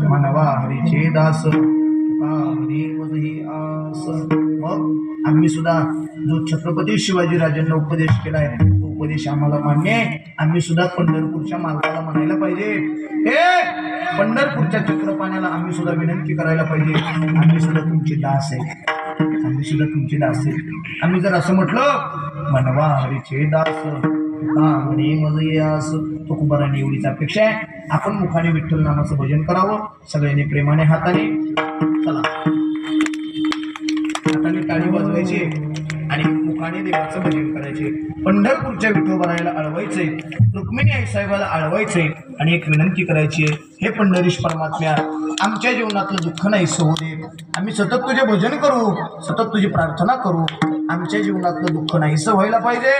मनवा हरीचे दास हरी वजही आस। मग आम्ही सुद्धा जो छत्रपती शिवाजी राजांना उपदेश केलाय तो उपदेश आम्हाला मान्य आहे। आम्ही सुद्धा पंढरपूरच्या मालकाला म्हणायला पाहिजे, हे पंढरपूरच्या चक्रपाण्याला आम्ही सुद्धा विनंती करायला पाहिजे, आम्ही सुद्धा तुमचे दास आहे, आम्ही सुद्धा तुमचे दास आहे। आम्ही जर असं म्हटलं मनवा हरीचे दास म्हणे मज यास तुकोबारांनी एवढीच अपेक्षा आहे। आपण मुखाने विठ्ठल नामाचं भजन करावं सगळ्यांनी प्रेमाने हाताने, चला हाताने टाळी वाजवायची आणि मुखाने देवाचं भजन करायचे। पंढरपूरच्या विठोबारायला अळवायचंय, रुक्मिणी आई साहेबाला अळवायचंय आणि एक विनंती करायची आहे, हे पंढरीश परमात्म्या आमच्या जीवनातलं दुःख नाही होऊ दे, आम्ही सतत तुझे भजन करू, सतत तुझी प्रार्थना करू, आमच्या जीवनातलं दुःख नाहीसं व्हायला पाहिजे,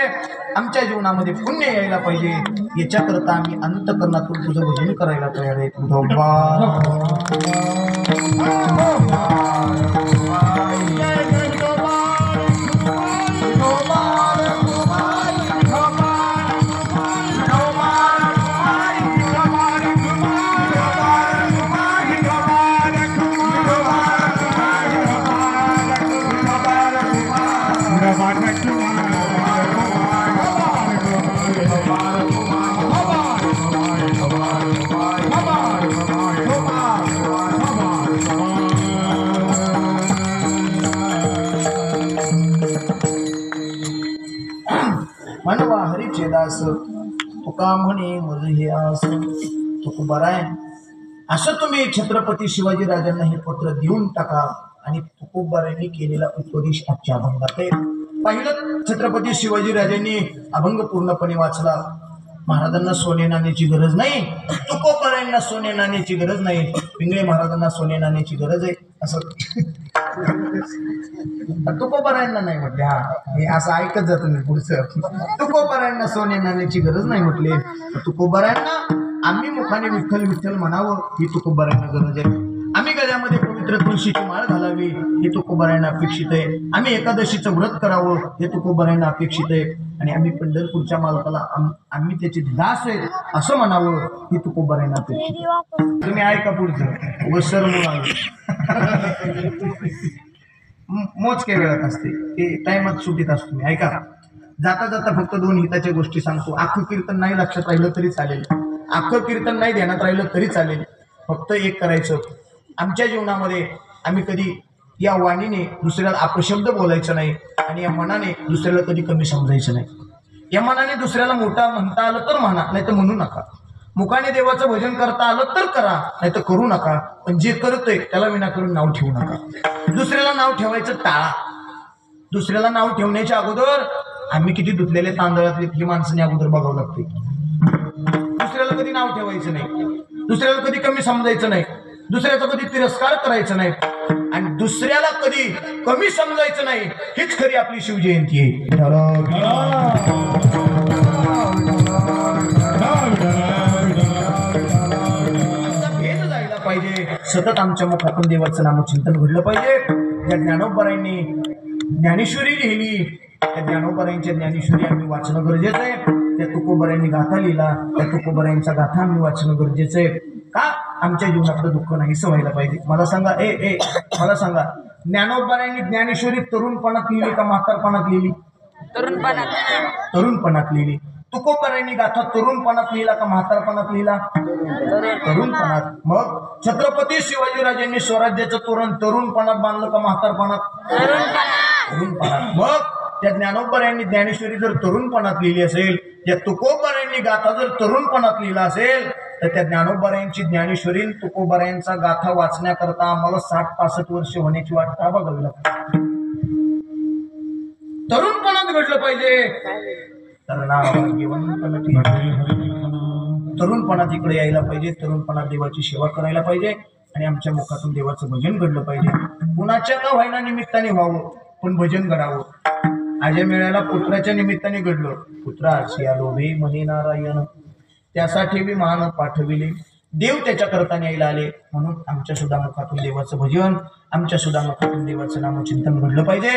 आमच्या जीवनामध्ये पुण्य यायला पाहिजे, याच्याकरता आम्ही अंतकरणातून तुझं भजन करायला तयार आहे। मनवा हरीचे दास तुका म्हणे मज हे आस। तुकोबारायण असं तुम्ही छत्रपती शिवाजी राजांना हे पत्र देऊन टाका आणि तुकोबारायांनी केलेला उपदेश आजच्या अभंगात आहे। पाहिलं छत्रपती शिवाजी राजांनी अभंग पूर्णपणे वाचला। महाराजांना सोने नाण्याची गरज नाही, तुकोबारायांना सोने नाण्याची गरज नाही, पिंगळे महाराजांना सोने नाण्याची गरज आहे असं तुकोबारायांना नाही म्हटले। हा हे असं ऐकत जातं मी पुढचं, तुकोबारायांना सोने नाण्याची गरज नाही म्हटले, तुकोबारायांना आम्ही मुखाने विठ्ठल विठ्ठल म्हणावं ही तुकोबारायांना गरज आहे। आम्ही गळ्यामध्ये पवित्र तुळशीची माळ घालावी हे तुकोबारायांना अपेक्षित आहे। आम्ही एकादशीचं व्रत करावं हे तुकोबारायांना अपेक्षित आहे आणि आम्ही पंढरपूरच्या मालकाला आम्ही त्याचे दास आहे असं म्हणावं ही तुकोबारायांना अपेक्षित आहे। तुम्ही ऐका पुढचं व सर्व मोजक्या वेळात असते ते टाइमात सुटीत असतो। मी ऐका, जाता जाता फक्त दोन हिताच्या गोष्टी सांगतो। अख्खं कीर्तन नाही लक्षात राहिलं तरी चालेल, अख्खं कीर्तन नाही ध्यानात राहिलं तरी चालेल, फक्त एक करायचं, आमच्या जीवनामध्ये आम्ही कधी या वाणीने दुसऱ्याला अपशब्द बोलायचं नाही आणि या मनाने दुसऱ्याला कधी कमी समजायचं नाही। या मनाने दुसऱ्याला मोठा म्हणता आलं तर म्हणा, नाही तर म्हणू नका। मुखाने देवाचं भजन करता आलं तर करा, नाही तर करू नका। पण जे करतोय त्याला विनाकारण नाव ठेवू नका। दुसऱ्याला नाव ठेवायचं टाळा। दुसऱ्याला नाव ठेवण्याच्या अगोदर आम्ही किती धुतलेले तांदळातले ही माणसाने अगोदर बघावं लागते। दुसऱ्याला कधी नाव ठेवायचं नाही, दुसऱ्याला कधी कमी समजायचं नाही, दुसऱ्याचा कधी तिरस्कार करायचा नाही आणि दुसऱ्याला कधी कमी समजायचं नाही। हीच खरी आपली शिवजयंती आहे। भेद जायला पाहिजे, सतत आमच्या मुखातून देवाचं नामचिंतन घडलं पाहिजे। ज्या ज्ञानोबारायांनी ज्ञानेश्वरी लिहिली त्या ज्ञानोबारायांच्या ज्ञानेश्वरी आम्ही वाचणं गरजेचं आहे। त्या तुकोबारायांनी गाथा लिहिला त्या तुकोबारायांचा गाथा आम्ही वाचणं गरजेचं आहे। का आमच्या जीवनातलं दुःख नाहीसं व्हायला पाहिजे। मला सांगा मला सांगा, ज्ञानोबारायांनी ज्ञानेश्वरी तरुणपणात लिहिली का म्हातारपणात लिहिली? तरुणपणात लिहिली। तुकोबारायांनी गाथा तरुणपणात लिहिला का म्हातारपणात लिहिला? तरुणपणात। मग छत्रपती शिवाजीराजांनी स्वराज्याचं तोरण तरुणपणात बांधलं का म्हातारपणात? तरुणपणात। मग त्या ज्ञानोबारायांनी ज्ञानेश्वरी जर तरुणपणात लिहिली असेल, त्या तुकोबारायांनी गाथा जर तरुणपणात लिहिला असेल, तर त्या ज्ञानोबारायांची ज्ञानेश्वरी तुकोबारायांचा गाथा वाचण्याकरता आम्हाला 60-65 वर्ष होण्याची वाट का बघावी लागते? तरुणपणात घडलं पाहिजे। तरुणपणात इकडे यायला पाहिजे, तरुणपणात देवाची सेवा करायला पाहिजे आणि आमच्या मुखातून देवाचं भजन घडलं पाहिजे। कुणाच्या का व्हायना निमित्ताने व्हावं पण भजन घडावं। आजच्या मेळ्याला पुत्राच्या निमित्ताने घडलं, पुत्राची लोभे म्हणे नारायण, त्यासाठी मी मान पाठविले, देव त्याच्या करता न्यायला आले। म्हणून आमच्या सुद्धा मुखातून देवाचं भजन, आमच्या सुद्धा मुखातून देवाचं नामचिंतन घडलं पाहिजे।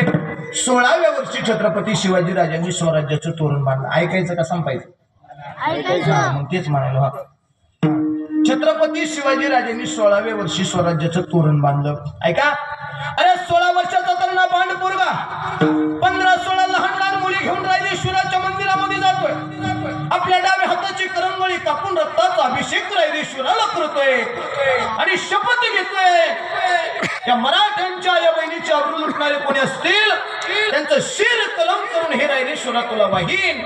16व्या वर्षी छत्रपती शिवाजी राजांनी स्वराज्याचं तोरण बांधलं। ऐकायचं का संपायचं? मग तेच म्हणायला छत्रपती शिवाजी राजांनी 16व्या वर्षी स्वराज्याचं तोरण बांधलं. ऐका, अरे 16 वर्षाचा तरुणा बांड पोरगा 15-16 लहान लहान मुली घेऊन रायरेश्वराच्या मंदिरामध्ये जातोय. आपल्या डाव्या हाताची करंगळी कापून रक्ताचा अभिषेक रायरेश्वराला करतोय आणि शपथ घेतोय, त्या मराठ्यांच्या या बहिणीचे अब्रू लुटणारे कोणी असतील त्यांचं शिर कलम करून हे रायरेश्वरा तुला वाहीन,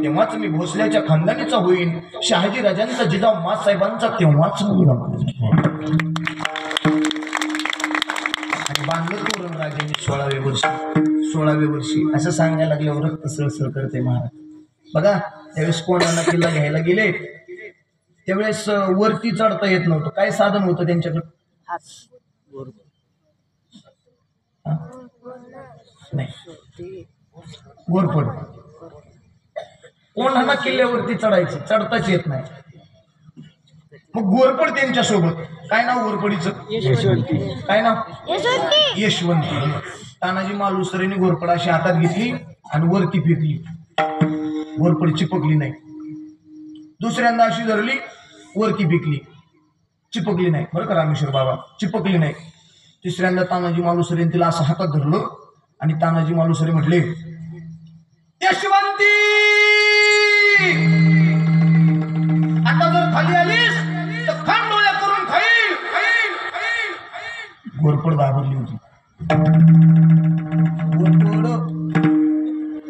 तेव्हाच मी भोसल्याच्या खानदानीचा होईन. शहाजी राजांचा जिजाऊ मासाहेबांचा तेव्हाच मुलगा बांधलं तोरण राजांनी 16व्या वर्षी असं सांगायला लागल्यावर रक्त सळसळ करते महाराज. बघा, त्यावेळेस कोणाला किल्ला घ्यायला गेले त्यावेळेस वरती चढता येत नव्हतं. काय साधन होतं त्यांच्याकडे? नाही, घोरपड. कोणाला किल्ल्यावरती चढताच येत नाही. मग घोरपड त्यांच्या सोबत. काय नाव घोरपडीचं? काय नाव? यशवंती. तानाजी मालुसरेने घोरपड अशी हातात घेतली आणि वरती फेकली. घोरपड चिपकली नाही. दुसऱ्यांदा अशी धरली, वरती फेकली, चिपकली नाही. बरं का रामेश्वर बाबा, चिपकली नाही. तिसऱ्यांदा तानाजी मालुसरेने तिला असं हातात धरलं आणि तानाजी मालुसरे म्हटले, यशवंती आता जर खाली आलीस तर खांडोळ्या करून खाईल. घोरपड घाबरली होती.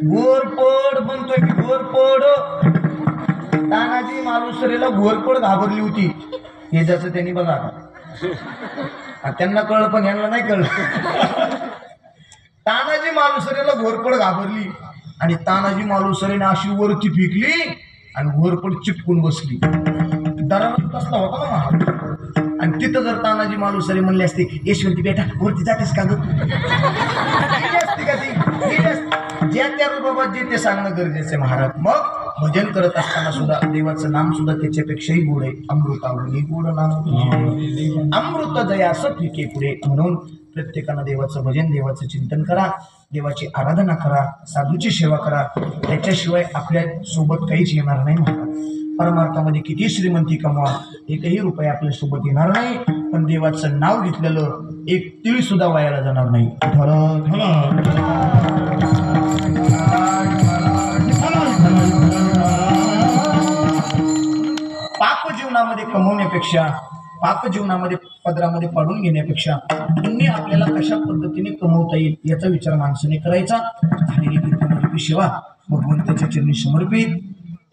घोरपड म्हणतोय की घोरपड. तानाजी मालुसरेला घोरपड घाबरली होती. हे ज्याचं त्यांनी बघा, त्यांना कळलं पण यांना नाही कळलं. तानाजी मालुसरेला घोरपड घाबरली आणि तानाजी मालुसरेने अशी वरती फेकली आणि घोरपड चिपकून बसली. दरावर कसला होता ना महाराज. आणि तिथं जर तानाजी मालुसरे म्हणले असते, यशवंती बेटा वरती जातेस का ग? ज्या त्या रूपात जे ते सांगणं गरजेचं आहे महाराज. मग भजन करत असताना सुद्धा देवाचं नाम सुद्धा त्याच्यापेक्षाही गोड आहे. अमृतावली गोड नाम अमृत जयास फिके पुढे. म्हणून प्रत्येकानं देवाचं भजन, देवाचं चिंतन करा, देवाची आराधना करा, साधूची सेवा करा. त्याच्याशिवाय आपल्या सोबत काहीच येणार नाही महाराज. परमार्थामध्ये किती श्रीमंती कमवा, एकही रुपये आपल्या सोबत येणार नाही, पण देवाचं नाव घेतलेलं एक तीळ सुद्धा वायाला जाणार नाही. पाप जीवनामध्ये कमवण्यापेक्षा, पाप जीवनामध्ये पदरामध्ये पाडून घेण्यापेक्षा पुण्य आपल्याला कशा पद्धतीने कमवता येईल याचा विचार माणसाने करायचा. झालेली कीर्तनाची सेवा भगवंताच्या चरणी समर्पित,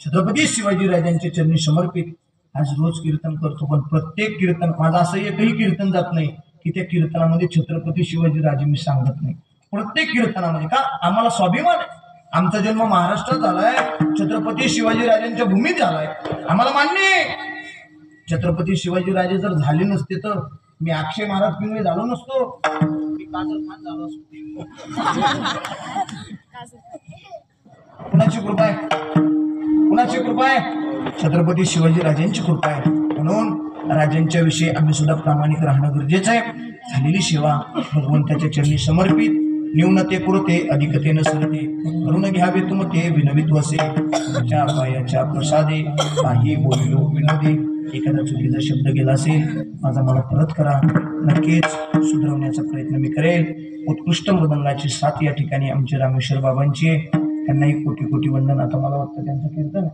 छत्रपती शिवाजी राजांच्या चरणी समर्पित. आज रोज कीर्तन करतो, पण प्रत्येक कीर्तन माझं असं एकही कीर्तन जात नाही की त्या कीर्तनामध्ये छत्रपती शिवाजी राजे मी सांगत नाही. प्रत्येक कीर्तनामध्ये का आम्हाला स्वाभिमान आहे. आमचा जन्म महाराष्ट्रात झालाय, छत्रपती शिवाजी राजांच्या भूमीत झालाय, आम्हाला मान्य आहे. छत्रपती शिवाजी राजे जर झाले नसते तर मी अक्षय महाराज पिंगळे झालो नसतो, मी काजल खान झालो असतो. कुणाची कृपा आहे? कुणाची कृपा आहे? छत्रपती शिवाजी राजांची कृपा आहे. म्हणून राजांच्या विषयी आम्ही सुद्धा प्रामाणिक राहणं गरजेचं आहे. झालेली सेवा भगवंताच्या चरणी समर्पित. न्यूनते पुरते अधिकते न सरते, करून घ्यावे तुमते विनवित वसे. तुमच्या पायाच्या प्रसादे काही बोललो विनोदे. एखादा चुकीचा शब्द गेला असेल माझा मला परत करा. नक्कीच सुधारवण्याचा प्रयत्न मी करेल. उत्कृष्ट मृदंगाची साथ या ठिकाणी आमचे रामेश्वर बाबांची आहे. त्यांनाही कोटी कोटी वंदन. आता मला वाटतं त्यांचं कीर्तन